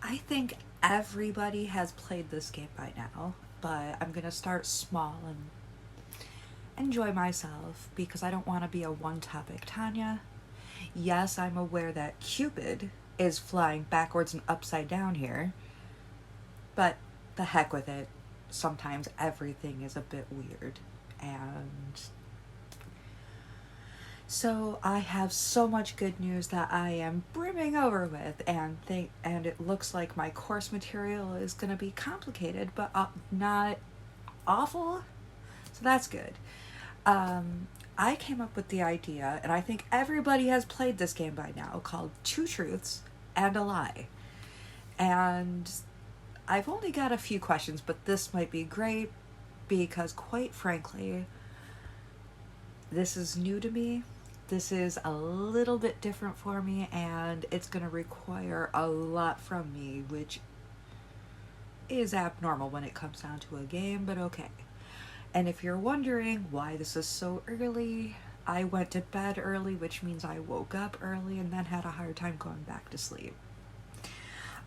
I think everybody has played this game by now, but I'm gonna start small and enjoy myself because I don't want to be a one topic Tanya. Yes, I'm aware that Cupid is flying backwards and upside down here, but the heck with it. Sometimes everything is a bit weird. And so I have so much good news that I am brimming over with, and it looks like my course material is going to be complicated, but not awful. So that's good. I came up with the idea, and I think everybody has played this game by now, called Two Truths and a Lie. And I've only got a few questions, but this might be great because, quite frankly, this is new to me. This is a little bit different for me, and it's going to require a lot from me, which is abnormal when it comes down to a game, but okay. And if you're wondering why this is so early, I went to bed early, which means I woke up early and then had a hard time going back to sleep.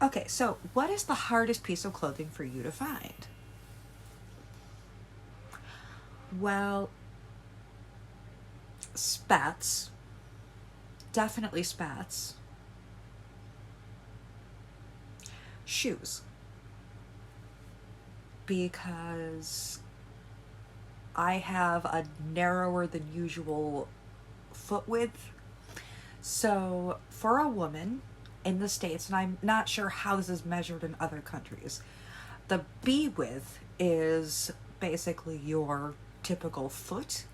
Okay, so what is the hardest piece of clothing for you to find? Well, spats. Definitely spats. Shoes. Because I have a narrower than usual foot width. So, for a woman in the States, and I'm not sure how this is measured in other countries, the B width is basically your typical foot,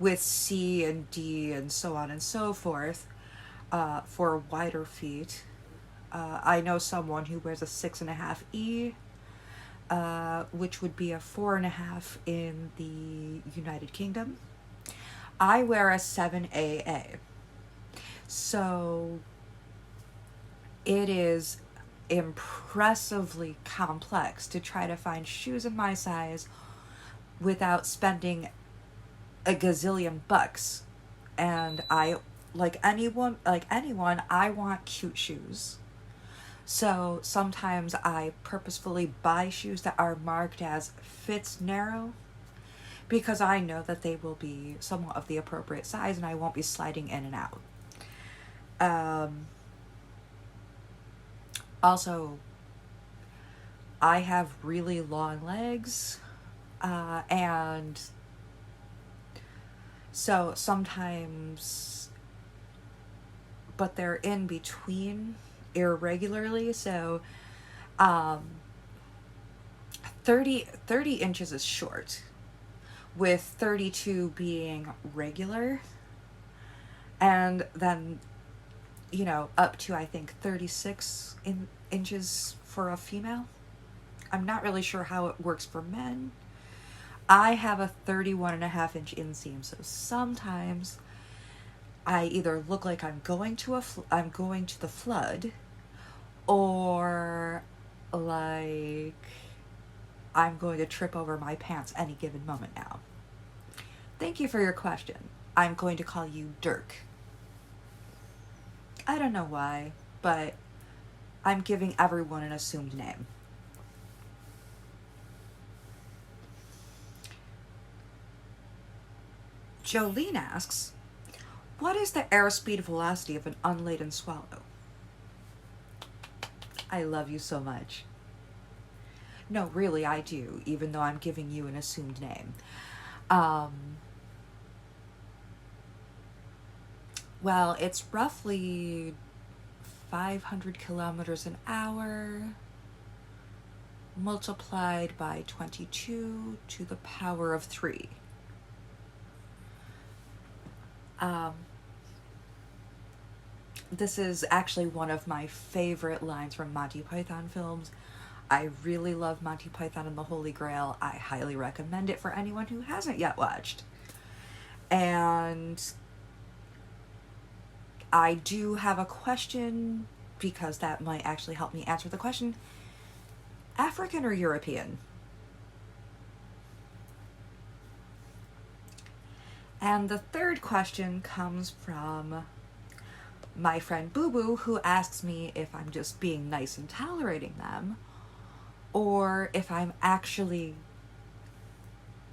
with C and D and so on and so forth for wider feet. I know someone who wears a 6.5 E, which would be a 4.5 in the United Kingdom. I wear a 7AA. So it is impressively complex to try to find shoes in my size without spending a gazillion bucks. And like anyone, I want cute shoes. So sometimes I purposefully buy shoes that are marked as fits narrow because I know that they will be somewhat of the appropriate size and I won't be sliding in and out. Also, I have really long legs, and so sometimes, but they're in between irregularly, so um, 30 inches is short, with 32 being regular, and then, up to I think 36 inches for a female. I'm not really sure how it works for men. I have a 31.5 inch inseam, so sometimes I either look like I'm going to the flood, or like I'm going to trip over my pants any given moment now. Thank you for your question. I'm going to call you Dirk. I don't know why, but I'm giving everyone an assumed name. Jolene asks, what is the airspeed velocity of an unladen swallow? I love you so much. No, really, I do, even though I'm giving you an assumed name. Well, it's roughly 500 kilometers an hour multiplied by 22 to the power of 3. This is actually one of my favorite lines from Monty Python films. I really love Monty Python and the Holy Grail. I highly recommend it for anyone who hasn't yet watched. And I do have a question, because that might actually help me answer the question. African or European? And the third question comes from my friend Boo Boo, who asks me if I'm just being nice and tolerating them, or if I'm actually,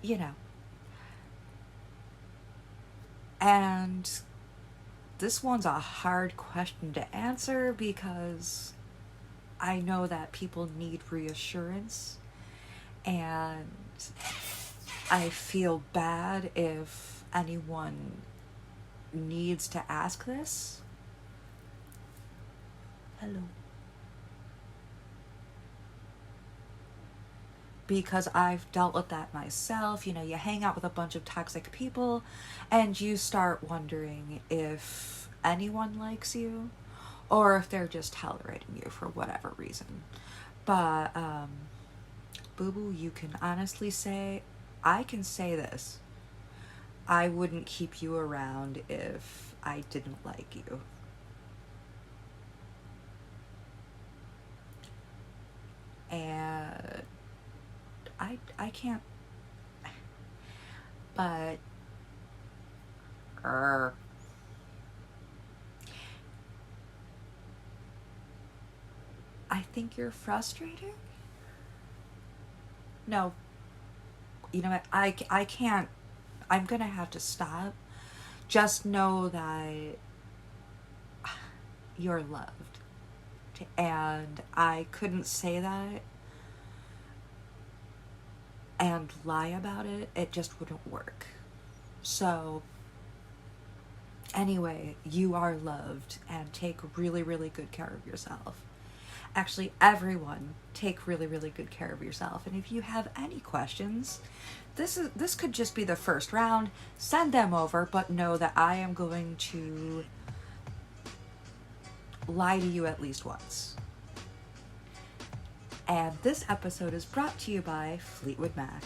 you know. And this one's a hard question to answer because I know that people need reassurance, and I feel bad if anyone needs to ask this. Hello. Because I've dealt with that myself. You know, you hang out with a bunch of toxic people and you start wondering if anyone likes you or if they're just tolerating you for whatever reason. But, Boo Boo, you can honestly say, I can say this. I wouldn't keep you around if I didn't like you. And I can't, but I think you're frustrating. No, you know what? I can't. I'm gonna have to stop. Just know that you're loved, and I couldn't say that and lie about it. It just wouldn't work. So anyway, you are loved, and take really, really good care of yourself. Actually, everyone, take really, really good care of yourself. And if you have any questions, this could just be the first round. Send them over, but know that I am going to lie to you at least once. And this episode is brought to you by Fleetwood Mac.